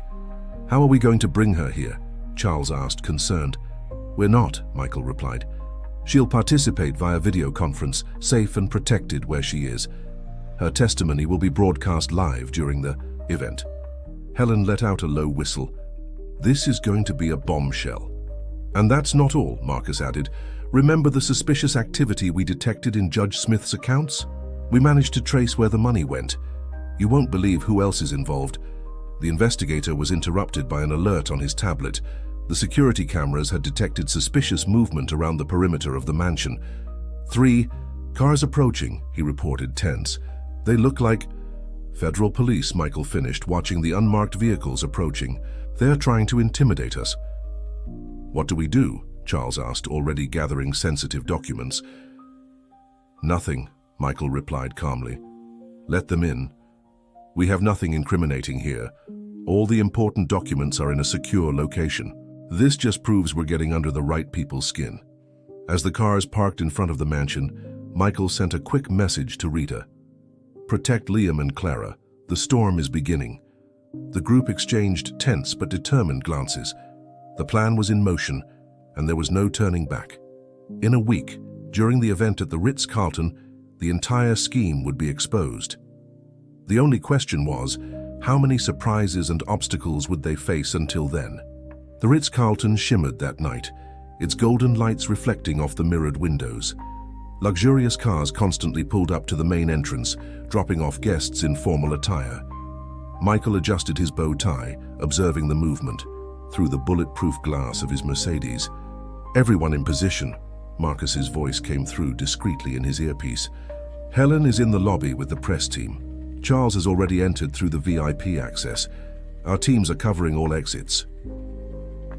How are we going to bring her here? Charles asked, concerned. We're not, Michael replied. She'll participate via video conference, safe and protected where she is. Her testimony will be broadcast live during the event. Helen let out a low whistle. This is going to be a bombshell. And that's not all, Marcus added. Remember the suspicious activity we detected in Judge Smith's accounts? We managed to trace where the money went. You won't believe who else is involved. The investigator was interrupted by an alert on his tablet. The security cameras had detected suspicious movement around the perimeter of the mansion. 3 cars approaching, he reported, tense. They look like federal police, Michael finished, watching the unmarked vehicles approaching. They're trying to intimidate us. What do we do? Charles asked, already gathering sensitive documents. Nothing, Michael replied calmly. Let them in. We have nothing incriminating here. All the important documents are in a secure location. This just proves we're getting under the right people's skin. As the cars parked in front of the mansion, Michael sent a quick message to Rita. Protect Liam and Clara. The storm is beginning. The group exchanged tense but determined glances. The plan was in motion, and there was no turning back. In a week, during the event at the Ritz-Carlton, the entire scheme would be exposed. The only question was, how many surprises and obstacles would they face until then? The Ritz-Carlton shimmered that night, its golden lights reflecting off the mirrored windows. Luxurious cars constantly pulled up to the main entrance, dropping off guests in formal attire. Michael adjusted his bow tie, observing the movement through the bulletproof glass of his Mercedes. Everyone in position. Marcus's voice came through discreetly in his earpiece. Helen is in the lobby with the press team. Charles has already entered through the VIP access. Our teams are covering all exits.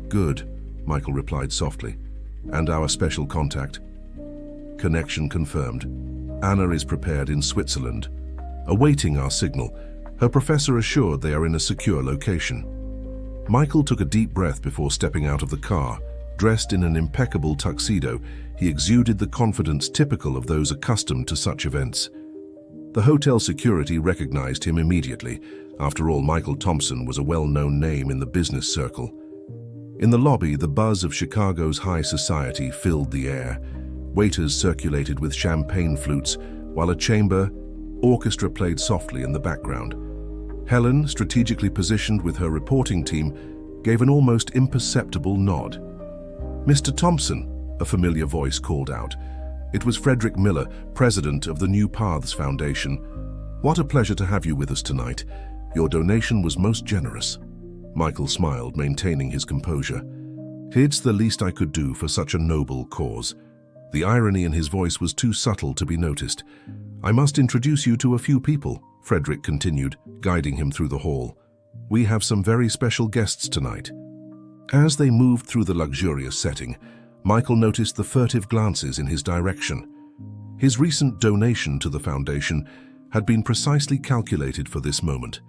Good, Michael replied softly. And our special contact? Connection confirmed. Anna is prepared in Switzerland. Awaiting our signal, her professor assured they are in a secure location. Michael took a deep breath before stepping out of the car. Dressed in an impeccable tuxedo, he exuded the confidence typical of those accustomed to such events. The hotel security recognized him immediately. After all, Michael Thompson was a well-known name in the business circle. In the lobby, the buzz of Chicago's high society filled the air. Waiters circulated with champagne flutes, while a chamber orchestra played softly in the background. Helen, strategically positioned with her reporting team, gave an almost imperceptible nod. "Mr. Thompson," a familiar voice called out. It was Frederick Miller, president of the New Paths Foundation. "What a pleasure to have you with us tonight. Your donation was most generous." Michael smiled, maintaining his composure. "It's the least I could do for such a noble cause." The irony in his voice was too subtle to be noticed. "I must introduce you to a few people," Frederick continued, guiding him through the hall. "We have some very special guests tonight." As they moved through the luxurious setting, Michael noticed the furtive glances in his direction. His recent donation to the foundation had been precisely calculated for this moment,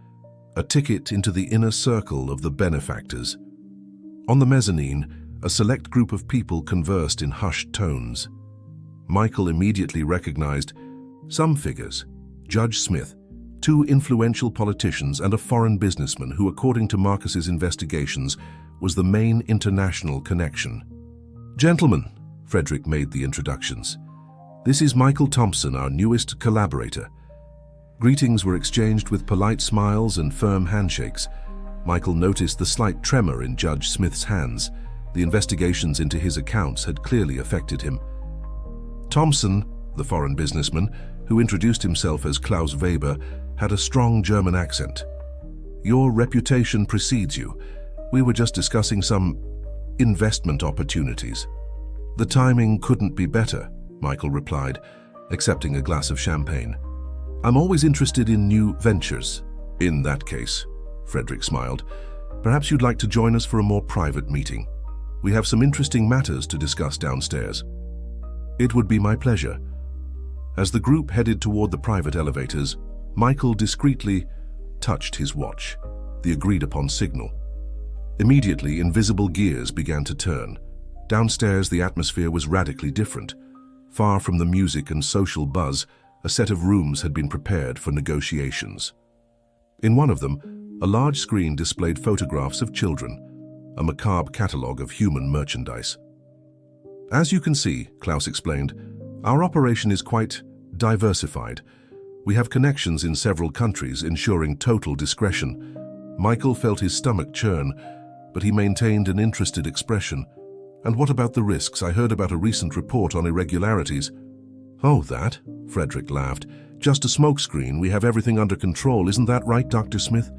a ticket into the inner circle of the benefactors. On the mezzanine, a select group of people conversed in hushed tones. Michael immediately recognized some figures: Judge Smith, two influential politicians, and a foreign businessman who, according to Marcus's investigations, was the main international connection. "Gentlemen," Frederick made the introductions. "This is Michael Thompson, our newest collaborator." Greetings were exchanged with polite smiles and firm handshakes. Michael noticed the slight tremor in Judge Smith's hands. The investigations into his accounts had clearly affected him. Thompson, the foreign businessman, who introduced himself as Klaus Weber, had a strong German accent. "Your reputation precedes you. We were just discussing some investment opportunities." "The timing couldn't be better," Michael replied, accepting a glass of champagne. "I'm always interested in new ventures." "In that case," Frederick smiled, "perhaps you'd like to join us for a more private meeting. We have some interesting matters to discuss downstairs." "It would be my pleasure." As the group headed toward the private elevators, Michael discreetly touched his watch, the agreed-upon signal. Immediately, invisible gears began to turn. Downstairs, the atmosphere was radically different. Far from the music and social buzz, a set of rooms had been prepared for negotiations. In one of them, a large screen displayed photographs of children, a macabre catalogue of human merchandise. "As you can see," Klaus explained, "our operation is quite diversified. We have connections in several countries, ensuring total discretion." Michael felt his stomach churn, but he maintained an interested expression. "And what about the risks? I heard about a recent report on irregularities." "Oh, that?" Frederick laughed. "Just a smokescreen. We have everything under control. Isn't that right, Dr. Smith?"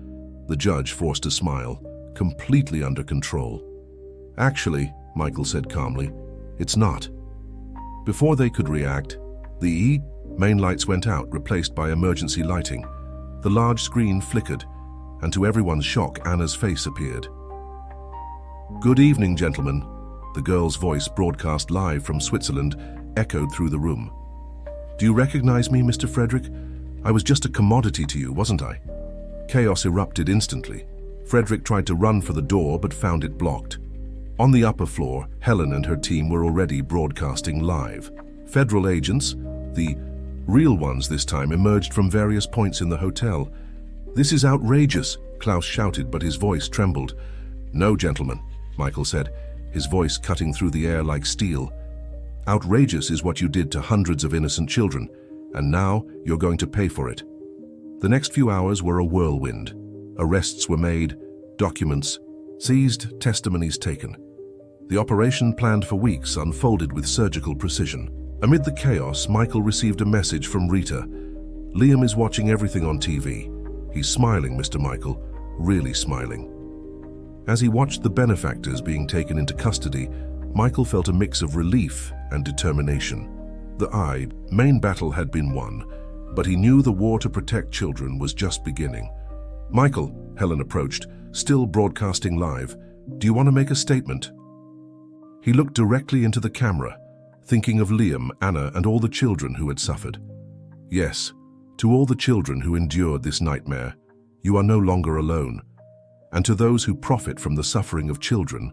The judge forced a smile. "Completely under control." "Actually," Michael said calmly, "it's not." Before they could react, the main lights went out, replaced by emergency lighting. The large screen flickered, and to everyone's shock, Anna's face appeared. "Good evening, gentlemen." The girl's voice, broadcast live from Switzerland, echoed through the room. "Do you recognize me, Mr. Frederick? I was just a commodity to you, wasn't I?" Chaos erupted instantly. Frederick tried to run for the door, but found it blocked. On the upper floor, Helen and her team were already broadcasting live. Federal agents, the real ones this time, emerged from various points in the hotel. "This is outrageous," Klaus shouted, but his voice trembled. "No, gentlemen," Michael said, his voice cutting through the air like steel. "Outrageous is what you did to hundreds of innocent children, and now you're going to pay for it." The next few hours were a whirlwind. Arrests were made, documents seized, testimonies taken. The operation, planned for weeks, unfolded with surgical precision. Amid the chaos, Michael received a message from Rita. "Liam is watching everything on TV. He's smiling, Mr. Michael, really smiling." As he watched the benefactors being taken into custody, Michael felt a mix of relief and determination. The main battle had been won, but he knew the war to protect children was just beginning. "Michael," Helen approached, still broadcasting live, "do you want to make a statement?" He looked directly into the camera, thinking of Liam, Anna, and all the children who had suffered. "Yes, to all the children who endured this nightmare, you are no longer alone. And to those who profit from the suffering of children,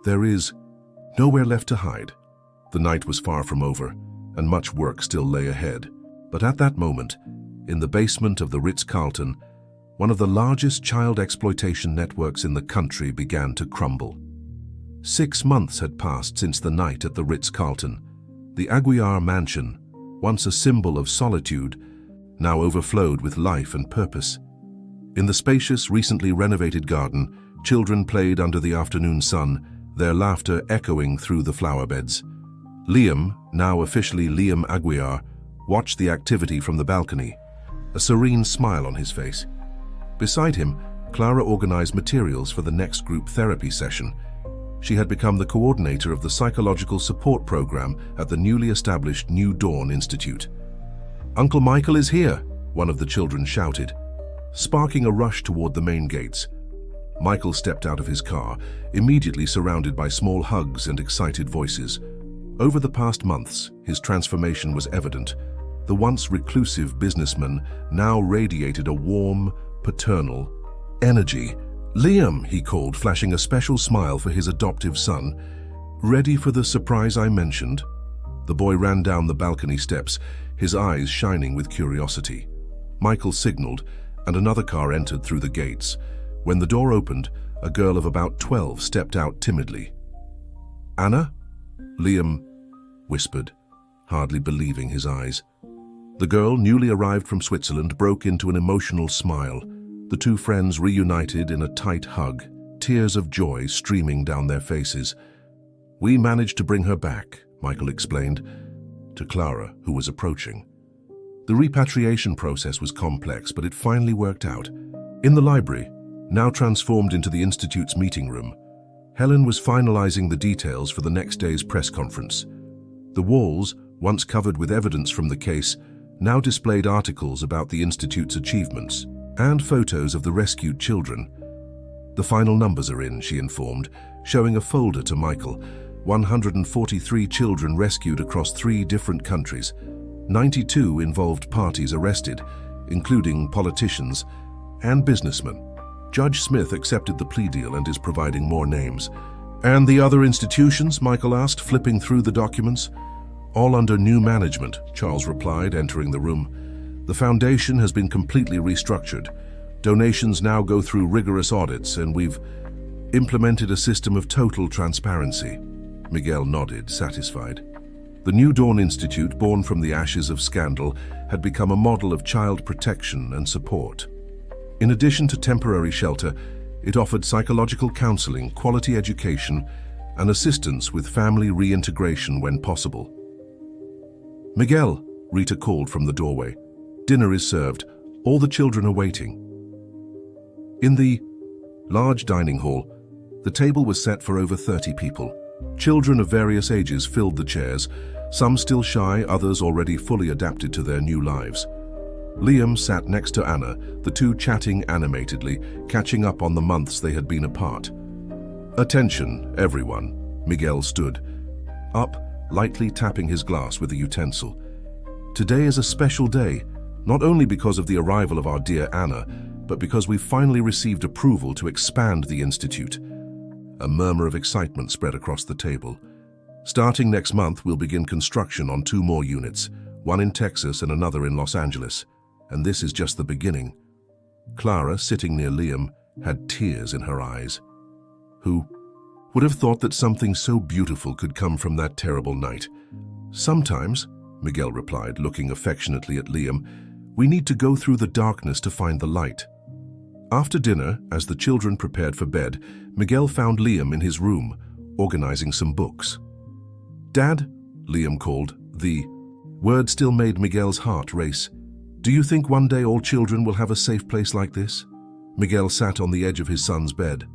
there is Nowhere left to hide. The night was far from over, and much work still lay ahead. But at that moment, in the basement of the Ritz-Carlton, one of the largest child exploitation networks in the country began to crumble. 6 months had passed since the night at the Ritz-Carlton. The Aguiar mansion, once a symbol of solitude, now overflowed with life and purpose. In the spacious, recently renovated garden, children played under the afternoon sun, their laughter echoing through the flower beds. Liam, now officially Liam Aguiar, watched the activity from the balcony, a serene smile on his face. Beside him, Clara organized materials for the next group therapy session. She had become the coordinator of the psychological support program at the newly established New Dawn Institute. "Uncle Michael is here," one of the children shouted, sparking a rush toward the main gates. Michael stepped out of his car, immediately surrounded by small hugs and excited voices. Over the past months, his transformation was evident. The once reclusive businessman now radiated a warm, paternal energy. "Liam," he called, flashing a special smile for his adoptive son. "Ready for the surprise I mentioned?" The boy ran down the balcony steps, his eyes shining with curiosity. Michael signaled, and another car entered through the gates. When the door opened, a girl of about 12 stepped out timidly. "Anna?" Liam whispered, hardly believing his eyes. The girl, newly arrived from Switzerland, broke into an emotional smile. The two friends reunited in a tight hug, tears of joy streaming down their faces. "We managed to bring her back," Michael explained to Clara, who was approaching. The repatriation process was complex, but it finally worked out. In the library, now transformed into the Institute's meeting room, Helen was finalizing the details for the next day's press conference. The walls, once covered with evidence from the case, now displayed articles about the Institute's achievements and photos of the rescued children. "The final numbers are in," she informed, showing a folder to Michael. 143 children rescued across 3 different countries. 92 involved parties arrested, including politicians and businessmen. Judge Smith accepted the plea deal and is providing more names. "And the other institutions?" Michael asked, flipping through the documents. "All under new management," Charles replied, entering the room. "The foundation has been completely restructured. Donations now go through rigorous audits, and we've implemented a system of total transparency." Miguel nodded, satisfied. The New Dawn Institute, born from the ashes of scandal, had become a model of child protection and support. In addition to temporary shelter, it offered psychological counseling, quality education, and assistance with family reintegration when possible. "Miguel," Rita called from the doorway. "Dinner is served. All the children are waiting." In the large dining hall, the table was set for over 30 people. Children of various ages filled the chairs, some still shy, others already fully adapted to their new lives. Liam sat next to Anna, the two chatting animatedly, catching up on the months they had been apart. "Attention, everyone," Miguel stood up, lightly tapping his glass with a utensil. "Today is a special day, not only because of the arrival of our dear Anna, but because we've finally received approval to expand the Institute." A murmur of excitement spread across the table. "Starting next month, we'll begin construction on 2 more units, one in Texas and another in Los Angeles. And this is just the beginning." Clara, sitting near Liam, had tears in her eyes. "Who would have thought that something so beautiful could come from that terrible night?" "Sometimes," Miguel replied, looking affectionately at Liam, "we need to go through the darkness to find the light." After dinner, as the children prepared for bed, Miguel found Liam in his room, organizing some books. "Dad," Liam called. The word still made Miguel's heart race. "Do you think one day all children will have a safe place like this?" Miguel sat on the edge of his son's bed.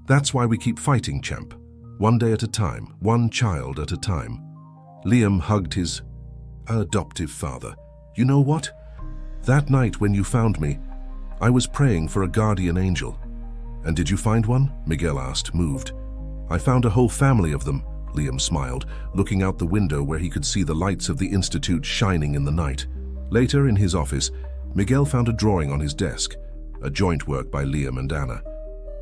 "That's why we keep fighting, champ. One day at a time, one child at a time." Liam hugged his adoptive father. "You know what? That night when you found me, I was praying for a guardian angel." "And did you find one?" Miguel asked, moved. "I found a whole family of them," Liam smiled, looking out the window where he could see the lights of the Institute shining in the night. Later, in his office, Miguel found a drawing on his desk, a joint work by Liam and Anna.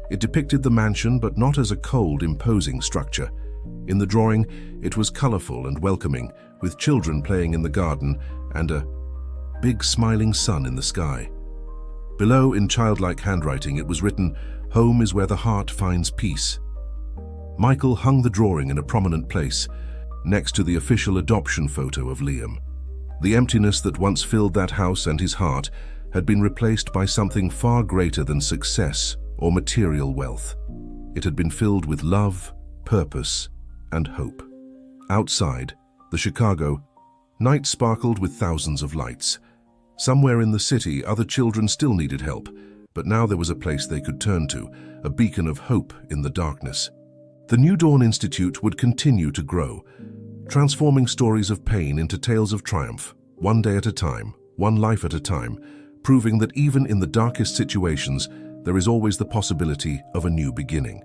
It depicted the mansion, but not as a cold, imposing structure. In the drawing, it was colorful and welcoming, with children playing in the garden and a big smiling sun in the sky. Below, in childlike handwriting, it was written, "Home is where the heart finds peace." Michael hung the drawing in a prominent place, next to the official adoption photo of Liam. The emptiness that once filled that house and his heart had been replaced by something far greater than success or material wealth. It had been filled with love, purpose, and hope. Outside, the Chicago night sparkled with thousands of lights. Somewhere in the city, other children still needed help, but now there was a place they could turn to, a beacon of hope in the darkness. The New Dawn Institute would continue to grow, transforming stories of pain into tales of triumph, one day at a time, one life at a time, proving that even in the darkest situations, there is always the possibility of a new beginning.